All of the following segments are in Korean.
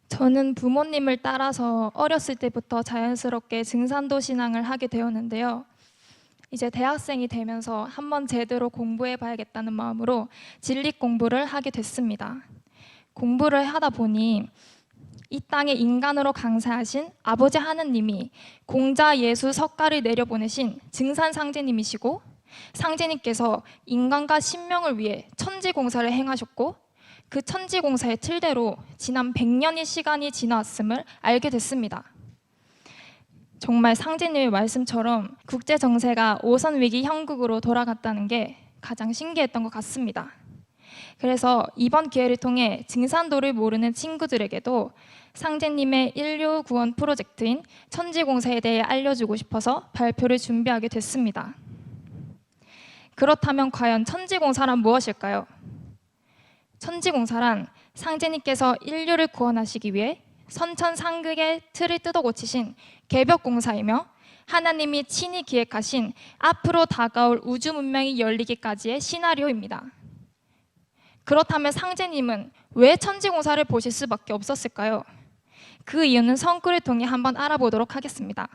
저는 부모님을 따라서 어렸을 때부터 자연스럽게 증산도 신앙을 하게 되었는데요. 이제 대학생이 되면서 한번 제대로 공부해 봐야겠다는 마음으로 진리 공부를 하게 됐습니다. 공부를 하다 보니 이 땅에 인간으로 강사하신 아버지 하느님이 공자 예수 석가를 내려보내신 증산 상제님이시고, 상제님께서 인간과 신명을 위해 천지공사를 행하셨고, 그 천지공사의 틀대로 지난 100년의 시간이 지나왔음을 알게 됐습니다. 정말 상제님의 말씀처럼 국제 정세가 오선 위기 형국으로 돌아갔다는 게 가장 신기했던 것 같습니다. 그래서 이번 기회를 통해 증산도를 모르는 친구들에게도 상제님의 인류 구원 프로젝트인 천지공사에 대해 알려주고 싶어서 발표를 준비하게 됐습니다. 그렇다면 과연 천지공사란 무엇일까요? 천지공사란 상제님께서 인류를 구원하시기 위해 선천상극의 틀을 뜯어 고치신 개벽공사이며, 하나님이 친히 기획하신 앞으로 다가올 우주 문명이 열리기까지의 시나리오입니다. 그렇다면 상제님은 왜 천지공사를 보실 수밖에 없었을까요? 그 이유는 성구를 통해 한번 알아보도록 하겠습니다.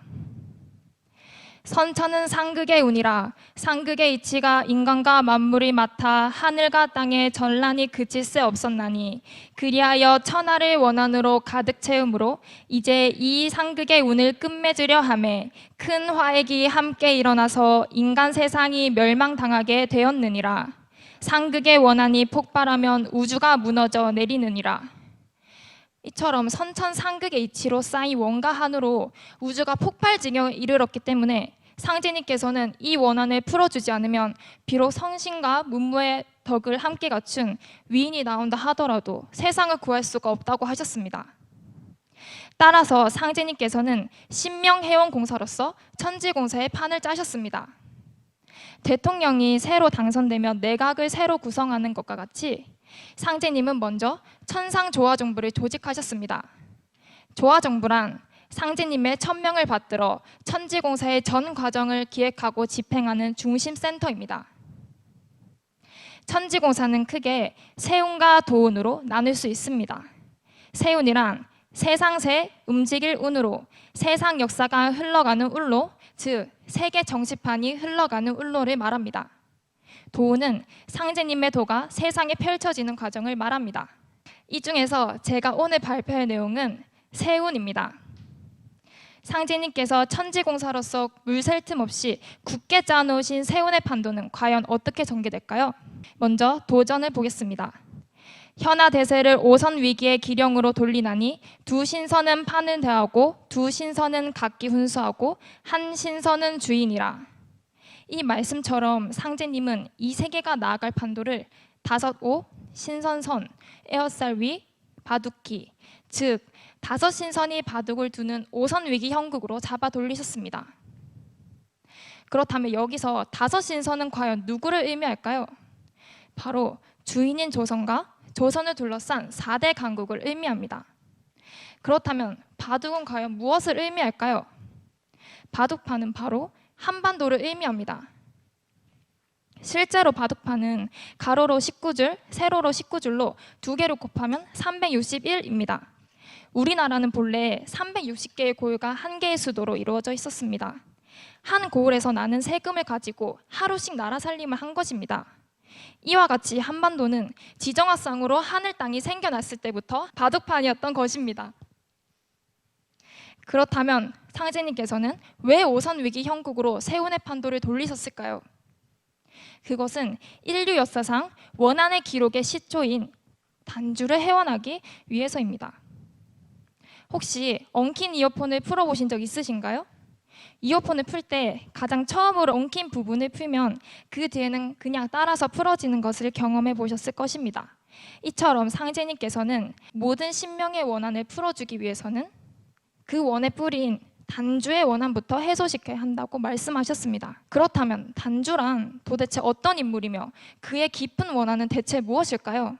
선천은 상극의 운이라 상극의 이치가 인간과 만물이 맡아 하늘과 땅에 전란이 그칠 새 없었나니, 그리하여 천하를 원한으로 가득 채우므로 이제 이 상극의 운을 끝맺으려 하매 큰 화액이 함께 일어나서 인간 세상이 멸망당하게 되었느니라. 상극의 원한이 폭발하면 우주가 무너져 내리느니라. 이처럼 선천상극의 이치로 쌓인 원과 한으로 우주가 폭발 지경에 이르렀기 때문에 상제님께서는 이 원한을 풀어주지 않으면 비록 성신과 문무의 덕을 함께 갖춘 위인이 나온다 하더라도 세상을 구할 수가 없다고 하셨습니다. 따라서 상제님께서는 신명해원공사로서 천지공사의 판을 짜셨습니다. 대통령이 새로 당선되면 내각을 새로 구성하는 것과 같이 상제님은 먼저 천상조화정부를 조직하셨습니다. 조화정부란 상제님의 천명을 받들어 천지공사의 전 과정을 기획하고 집행하는 중심센터입니다. 천지공사는 크게 세운과 도운으로 나눌 수 있습니다. 세운이란 세상새 움직일 운으로 세상 역사가 흘러가는 울로, 즉 세계 정치판이 흘러가는 울로를 말합니다. 도운은 상제님의 도가 세상에 펼쳐지는 과정을 말합니다. 이 중에서 제가 오늘 발표할 내용은 세운입니다. 상제님께서 천지공사로서 물샐 틈 없이 굳게 짜놓으신 세운의 판도는 과연 어떻게 전개될까요? 먼저 도전을 보겠습니다. 현하 대세를 오선 위기의 기령으로 돌리나니 두 신선은 판을 대하고 두 신선은 각기 훈수하고 한 신선은 주인이라. 이 말씀처럼 상제님은 이 세계가 나아갈 판도를 5오, 신선선, 에어쌀 위, 바둑기, 즉 5신선이 바둑을 두는 오선 위기 형국으로 잡아 돌리셨습니다. 그렇다면 여기서 5신선은 과연 누구를 의미할까요? 바로 주인인 조선과 조선을 둘러싼 4대 강국을 의미합니다. 그렇다면 바둑은 과연 무엇을 의미할까요? 바둑판은 바로 한반도를 의미합니다. 실제로 바둑판은 가로로 19줄, 세로로 19줄로 두 개를 곱하면 361입니다. 우리나라는 본래 360개의 고을과 한 개의 수도로 이루어져 있었습니다. 한 고을에서 나는 세금을 가지고 하루씩 나라 살림을 한 것입니다. 이와 같이 한반도는 지정학상으로 하늘 땅이 생겨났을 때부터 바둑판이었던 것입니다. 그렇다면 상제님께서는 왜 오선 위기 형국으로 세운의 판도를 돌리셨을까요? 그것은 인류 역사상 원한의 기록의 시초인 단주를 해원하기 위해서입니다. 혹시 엉킨 이어폰을 풀어보신 적 있으신가요? 이어폰을 풀 때 가장 처음으로 엉킨 부분을 풀면 그 뒤에는 그냥 따라서 풀어지는 것을 경험해 보셨을 것입니다. 이처럼 상제님께서는 모든 신명의 원한을 풀어주기 위해서는 그 원의 뿌리인 단주의 원한부터 해소시켜야 한다고 말씀하셨습니다. 그렇다면 단주란 도대체 어떤 인물이며 그의 깊은 원한은 대체 무엇일까요?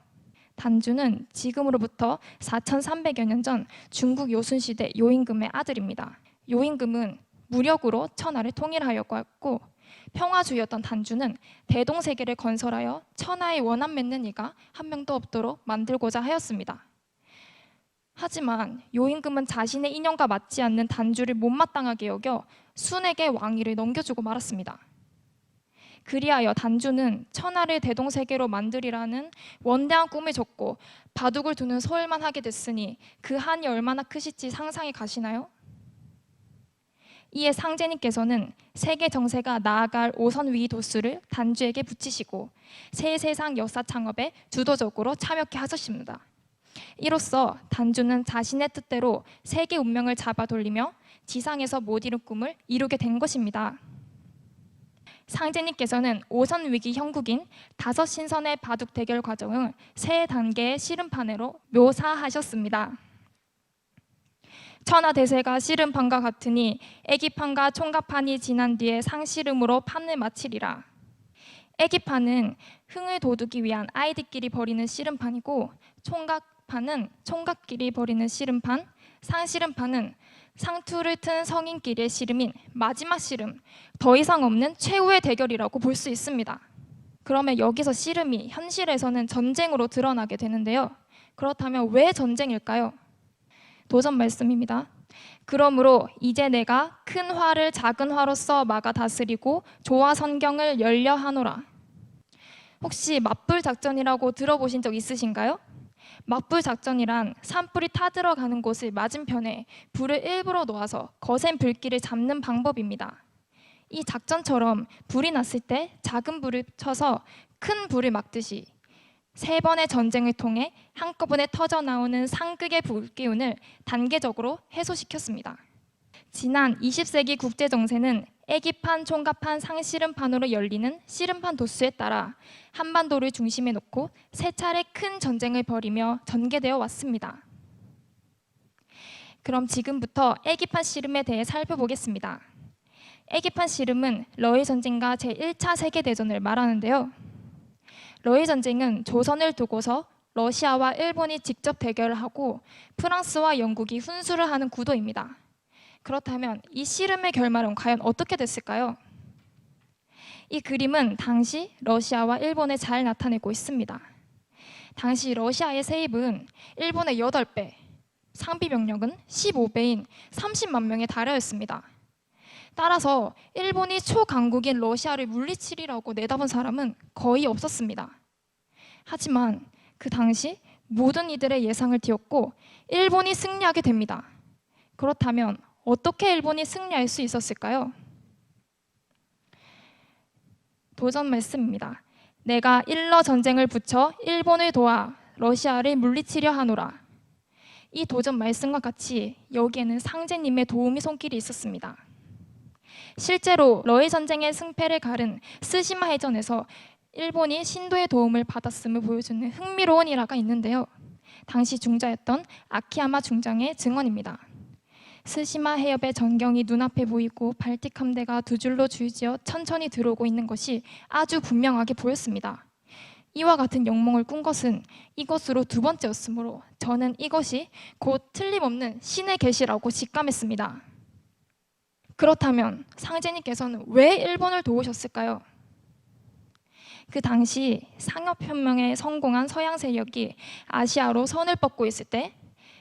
단주는 지금으로부터 4300여 년 전 중국 요순시대 요임금의 아들입니다. 요임금은 무력으로 천하를 통일하였고, 평화주의였던 단주는 대동세계를 건설하여 천하의 원한 맺는 이가 한 명도 없도록 만들고자 하였습니다. 하지만 요임금은 자신의 인연과 맞지 않는 단주를 못마땅하게 여겨 순에게 왕위를 넘겨주고 말았습니다. 그리하여 단주는 천하를 대동세계로 만들이라는 원대한 꿈을 줬고 바둑을 두는 소일만 하게 됐으니 그 한이 얼마나 크실지 상상이 가시나요? 이에 상제님께서는 세계 정세가 나아갈 오선 위기 도수를 단주에게 붙이시고 새 세상 역사 창업에 주도적으로 참여케 하셨습니다. 이로써 단주는 자신의 뜻대로 세계 운명을 잡아 돌리며 지상에서 못 이룬 꿈을 이루게 된 것입니다. 상제님께서는 오선 위기 형국인 5신선의 바둑 대결 과정을 3단계의 씨름판으로 묘사하셨습니다. 천하대세가 씨름판과 같으니 애기판과 총각판이 지난 뒤에 상씨름으로 판을 마치리라. 애기판은 흥을 돋우기 위한 아이들끼리 벌이는 씨름판이고 총각판은 총각끼리 벌이는 씨름판, 상씨름판은 상투를 튼 성인끼리의 씨름인 마지막 씨름, 더 이상 없는 최후의 대결이라고 볼 수 있습니다. 그러면 여기서 씨름이 현실에서는 전쟁으로 드러나게 되는데요. 그렇다면 왜 전쟁일까요? 도전 말씀입니다. 그러므로 이제 내가 큰 화를 작은 화로서 막아 다스리고 조화 선경을 열려하노라. 혹시 맞불 작전이라고 들어보신 적 있으신가요? 맞불 작전이란 산불이 타들어가는 곳을 맞은편에 불을 일부러 놓아서 거센 불길을 잡는 방법입니다. 이 작전처럼 불이 났을 때 작은 불을 쳐서 큰 불을 막듯이 3번의 전쟁을 통해 한꺼번에 터져나오는 상극의 불기운을 단계적으로 해소시켰습니다. 지난 20세기 국제정세는 애기판, 총각판, 상씨름판으로 열리는 씨름판 도수에 따라 한반도를 중심에 놓고 3차례 큰 전쟁을 벌이며 전개되어 왔습니다. 그럼 지금부터 애기판 씨름에 대해 살펴보겠습니다. 애기판 씨름은 러일 전쟁과 제1차 세계대전을 말하는데요. 러일 전쟁은 조선을 두고서 러시아와 일본이 직접 대결을 하고 프랑스와 영국이 훈수를 하는 구도입니다. 그렇다면 이 씨름의 결말은 과연 어떻게 됐을까요? 이 그림은 당시 러시아와 일본을 잘 나타내고 있습니다. 당시 러시아의 세입은 일본의 8배, 상비 병력은 15배인 30만 명에 달하였습니다. 따라서 일본이 초강국인 러시아를 물리치리라고 내다본 사람은 거의 없었습니다. 하지만 그 당시 모든 이들의 예상을 뒤엎고 일본이 승리하게 됩니다. 그렇다면 어떻게 일본이 승리할 수 있었을까요? 도전 말씀입니다. 내가 일러 전쟁을 붙여 일본을 도와 러시아를 물리치려 하노라. 이 도전 말씀과 같이 여기에는 상제님의 도우미 손길이 있었습니다. 실제로 러일 전쟁의 승패를 가른 스시마 해전에서 일본이 신도의 도움을 받았음을 보여주는 흥미로운 일화가 있는데요. 당시 중자였던 아키야마 중장의 증언입니다. 스시마 해협의 전경이 눈앞에 보이고 발틱 함대가 2줄로 줄지어 천천히 들어오고 있는 것이 아주 분명하게 보였습니다. 이와 같은 영몽을 꾼 것은 이것으로 2번째였으므로 저는 이것이 곧 틀림없는 신의 계시라고 직감했습니다. 그렇다면 상제님께서는 왜 일본을 도우셨을까요? 그 당시 상업혁명에 성공한 서양 세력이 아시아로 선을 뻗고 있을 때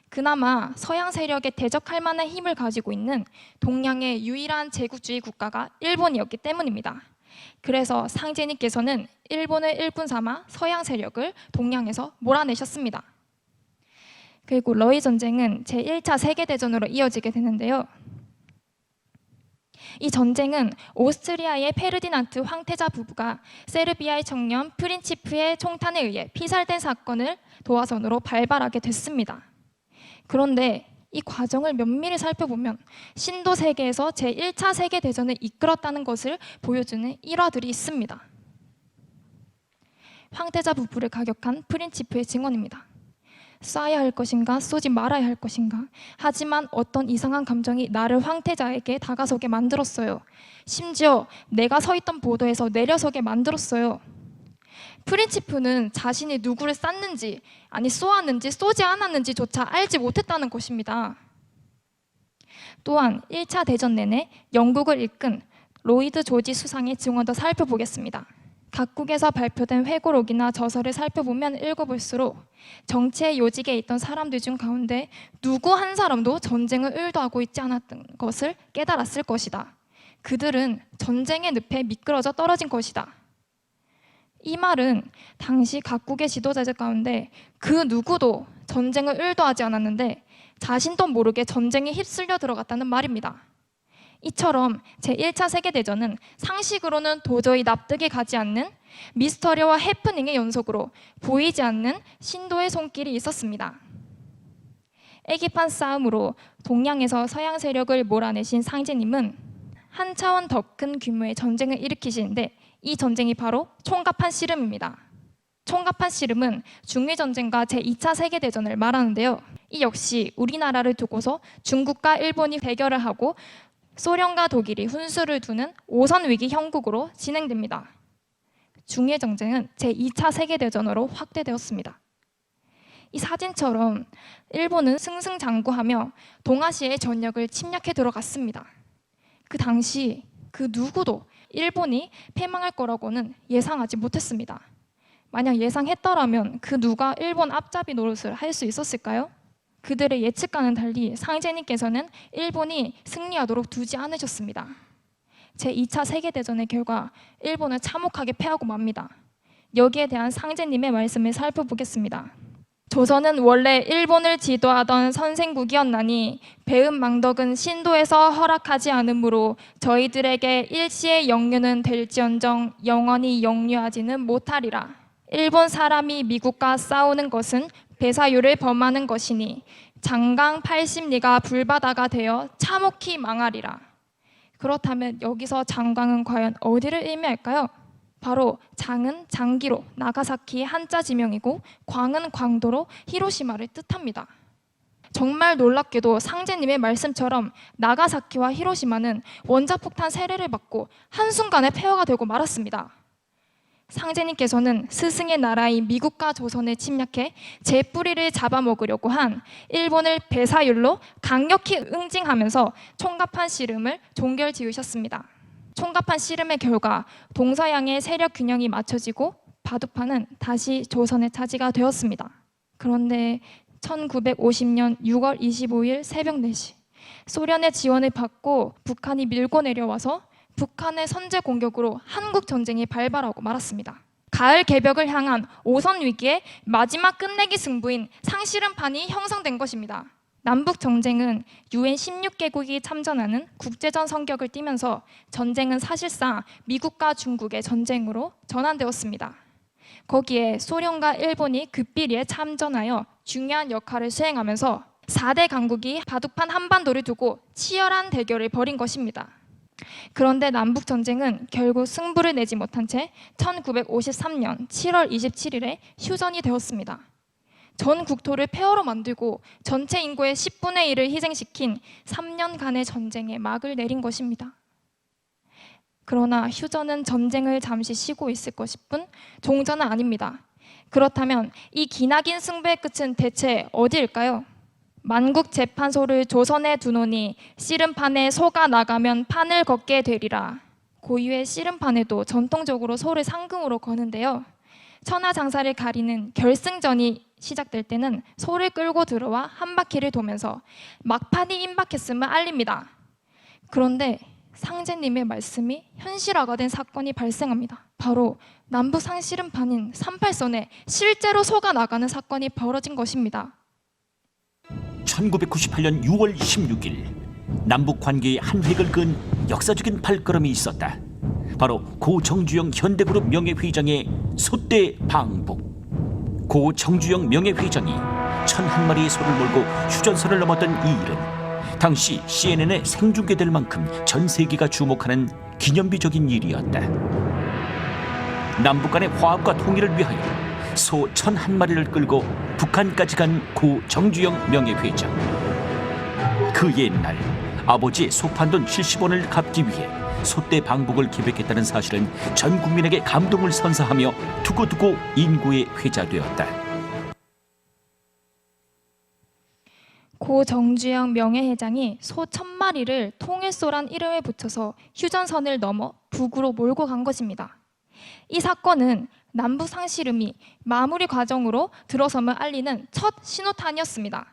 그나마 서양 세력에 대적할 만한 힘을 가지고 있는 동양의 유일한 제국주의 국가가 일본이었기 때문입니다. 그래서 상제님께서는 일본을 일꾼 삼아 서양 세력을 동양에서 몰아내셨습니다. 그리고 러일 전쟁은 제1차 세계대전으로 이어지게 되는데요. 이 전쟁은 오스트리아의 페르디난트 황태자 부부가 세르비아의 청년 프린치프의 총탄에 의해 피살된 사건을 도화선으로 발발하게 됐습니다. 그런데 이 과정을 면밀히 살펴보면 신도 세계에서 제1차 세계대전을 이끌었다는 것을 보여주는 일화들이 있습니다. 황태자 부부를 가격한 프린치프의 증언입니다. 쏴야 할 것인가 쏘지 말아야 할 것인가, 하지만 어떤 이상한 감정이 나를 황태자에게 다가서게 만들었어요. 심지어 내가 서 있던 보도에서 내려서게 만들었어요. 프린치프는 자신이 누구를 쐈는지, 아니 쏘았는지 쏘지 않았는지조차 알지 못했다는 것입니다. 또한 1차 대전 내내 영국을 이끈 로이드 조지 수상의 증언도 살펴보겠습니다. 각국에서 발표된 회고록이나 저서를 살펴보면 읽어볼수록 정치의 요직에 있던 사람들 중 가운데 누구 한 사람도 전쟁을 의도하고 있지 않았던 것을 깨달았을 것이다. 그들은 전쟁의 늪에 미끄러져 떨어진 것이다. 이 말은 당시 각국의 지도자들 가운데 그 누구도 전쟁을 의도하지 않았는데 자신도 모르게 전쟁에 휩쓸려 들어갔다는 말입니다. 이처럼 제1차 세계대전은 상식으로는 도저히 납득이 가지 않는 미스터리와 해프닝의 연속으로 보이지 않는 신도의 손길이 있었습니다. 애기판 싸움으로 동양에서 서양 세력을 몰아내신 상제님은 한 차원 더 큰 규모의 전쟁을 일으키시는데 이 전쟁이 바로 총갑판 씨름입니다. 총갑판 씨름은 중미전쟁과 제2차 세계대전을 말하는데요. 이 역시 우리나라를 두고서 중국과 일본이 대결을 하고 소련과 독일이 훈수를 두는 오선 위기 형국으로 진행됩니다. 중일 전쟁은 제2차 세계대전으로 확대되었습니다. 이 사진처럼 일본은 승승장구하며 동아시아의 전역을 침략해 들어갔습니다. 그 당시 그 누구도 일본이 패망할 거라고는 예상하지 못했습니다. 만약 예상했더라면 그 누가 일본 앞잡이 노릇을 할 수 있었을까요? 그들의 예측과는 달리 상제님께서는 일본이 승리하도록 두지 않으셨습니다. 제2차 세계대전의 결과 일본은 참혹하게 패하고 맙니다. 여기에 대한 상제님의 말씀을 살펴보겠습니다. 조선은 원래 일본을 지도하던 선생국이었나니 배은망덕은 신도에서 허락하지 않으므로 저희들에게 일시의 영유는 될지언정 영원히 영유하지는 못하리라. 일본 사람이 미국과 싸우는 것은 배사유를 범하는 것이니 장강 80리가 불바다가 되어 참혹히 망하리라. 그렇다면 여기서 장강은 과연 어디를 의미할까요? 바로 장은 장기로 나가사키의 한자 지명이고 광은 광도로 히로시마를 뜻합니다. 정말 놀랍게도 상제님의 말씀처럼 나가사키와 히로시마는 원자폭탄 세례를 받고 한순간에 폐허가 되고 말았습니다. 상제님께서는 스승의 나라인 미국과 조선을 침략해 제 뿌리를 잡아먹으려고 한 일본을 배사율로 강력히 응징하면서 총갑판 씨름을 종결지으셨습니다. 총갑판 씨름의 결과 동서양의 세력 균형이 맞춰지고 바둑판은 다시 조선의 차지가 되었습니다. 그런데 1950년 6월 25일 새벽 4시 소련의 지원을 받고 북한이 밀고 내려와서 북한의 선제 공격으로 한국 전쟁이 발발하고 말았습니다. 가을 개벽을 향한 오선 위기의 마지막 끝내기 승부인 상씨름판이 형성된 것입니다. 남북 전쟁은 UN 16개국이 참전하는 국제전 성격을 띠면서 전쟁은 사실상 미국과 중국의 전쟁으로 전환되었습니다. 거기에 소련과 일본이 극비리에 참전하여 중요한 역할을 수행하면서 4대 강국이 바둑판 한반도를 두고 치열한 대결을 벌인 것입니다. 그런데 남북 전쟁은 결국 승부를 내지 못한 채 1953년 7월 27일에 휴전이 되었습니다. 전 국토를 폐허로 만들고 전체 인구의 10분의 1을 희생시킨 3년간의 전쟁에 막을 내린 것입니다. 그러나 휴전은 전쟁을 잠시 쉬고 있을 것일 뿐 종전은 아닙니다. 그렇다면 이 기나긴 승부의 끝은 대체 어디일까요? 만국재판소를 조선에 두노니 씨름판에 소가 나가면 판을 걷게 되리라. 고유의 씨름판에도 전통적으로 소를 상금으로 거는데요. 천하장사를 가리는 결승전이 시작될 때는 소를 끌고 들어와 한 바퀴를 도면서 막판이 임박했음을 알립니다. 그런데 상제님의 말씀이 현실화가 된 사건이 발생합니다. 바로 남북 상씨름판인 38선에 실제로 소가 나가는 사건이 벌어진 것입니다. 1998년 6월 16일 남북 관계의 한 획을 그은 역사적인 발걸음이 있었다. 바로 고 정주영 현대그룹 명예회장의 소떼 방북. 고 정주영 명예회장이 1,001마리의 소를 몰고 휴전선을 넘었던 이 일은 당시 CNN에 생중계될 만큼 전 세계가 주목하는 기념비적인 일이었다. 남북 간의 화합과 통일을 위하여 소 1,001마리를 끌고 북한까지 간 고 정주영 명예회장. 그 옛날 아버지의 소판돈 70원을 갚기 위해 소떼 방북을 기획했다는 사실은 전 국민에게 감동을 선사하며 두고두고 인구의 회자되었다. 고 정주영 명예회장이 소 1,000마리를 통일소란 이름을 붙여서 휴전선을 넘어 북으로 몰고 간 것입니다. 이 사건은 남북 상실음이 마무리 과정으로 들어섬을 알리는 첫 신호탄이었습니다.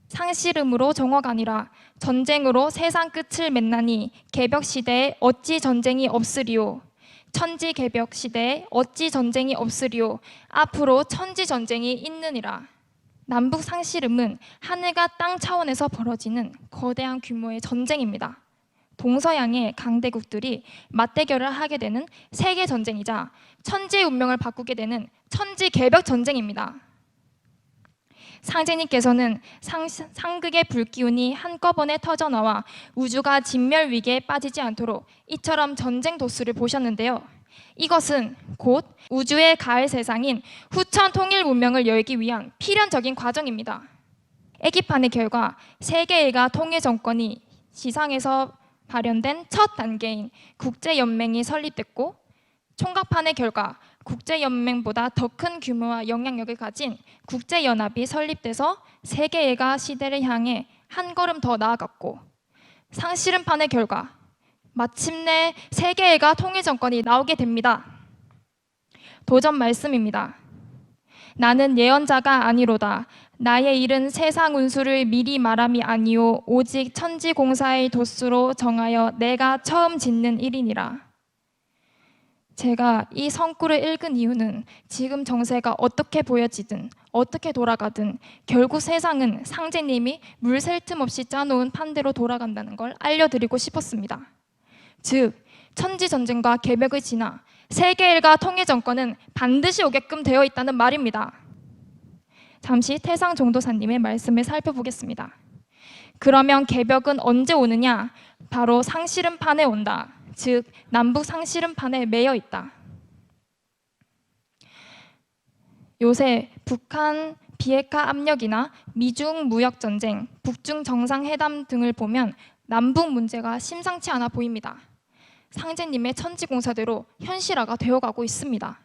상실음으로 정화가 아니라 전쟁으로 세상 끝을 맺나니 개벽 시대에 어찌 전쟁이 없으리요. 천지 개벽 시대에 어찌 전쟁이 없으리요. 앞으로 천지 전쟁이 있느니라. 남북 상실음은 하늘과 땅 차원에서 벌어지는 거대한 규모의 전쟁입니다. 동서양의 강대국들이 맞대결을 하게 되는 세계 전쟁이자 천지의 운명을 바꾸게 되는 천지 개벽 전쟁입니다. 상제님께서는 상극의 불기운이 한꺼번에 터져나와 우주가 진멸 위기에 빠지지 않도록 이처럼 전쟁 도수를 보셨는데요. 이것은 곧 우주의 가을 세상인 후천 통일 문명을 열기 위한 필연적인 과정입니다. 애기판의 결과 세계일가 통일 정권이 지상에서 발현된 첫 단계인 국제연맹이 설립됐고, 총각판의 결과 국제연맹보다 더 큰 규모와 영향력을 가진 국제연합이 설립돼서 세계일가 시대를 향해 한 걸음 더 나아갔고, 상실음판의 결과 마침내 세계일가 통일정권이 나오게 됩니다. 도전 말씀입니다. 나는 예언자가 아니로다. 나의 일은 세상 운수를 미리 말함이 아니오. 오직 천지공사의 도수로 정하여 내가 처음 짓는 일이니라. 제가 이 성구를 읽은 이유는 지금 정세가 어떻게 보여지든 어떻게 돌아가든 결국 세상은 상제님이 물 셀 틈 없이 짜놓은 판대로 돌아간다는 걸 알려드리고 싶었습니다. 즉, 천지전쟁과 개벽을 지나 세계일가 통일정권은 반드시 오게끔 되어 있다는 말입니다. 잠시 태상 종도사님의 말씀을 살펴보겠습니다. 그러면 개벽은 언제 오느냐? 바로 상실음판에 온다. 즉, 남북 상실음판에 매여 있다. 요새 북한 비핵화 압력이나 미중 무역 전쟁, 북중 정상회담 등을 보면 남북 문제가 심상치 않아 보입니다. 상제님의 천지공사대로 현실화가 되어가고 있습니다.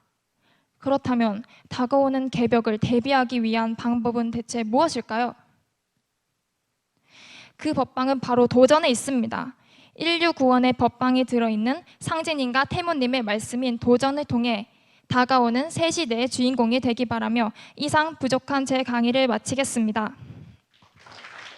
그렇다면 다가오는 개벽을 대비하기 위한 방법은 대체 무엇일까요? 그 법방은 바로 도전에 있습니다. 인류구원의 법방이 들어있는 상제님과 태모님의 말씀인 도전을 통해 다가오는 새 시대의 주인공이 되기 바라며 이상 부족한 제 강의를 마치겠습니다.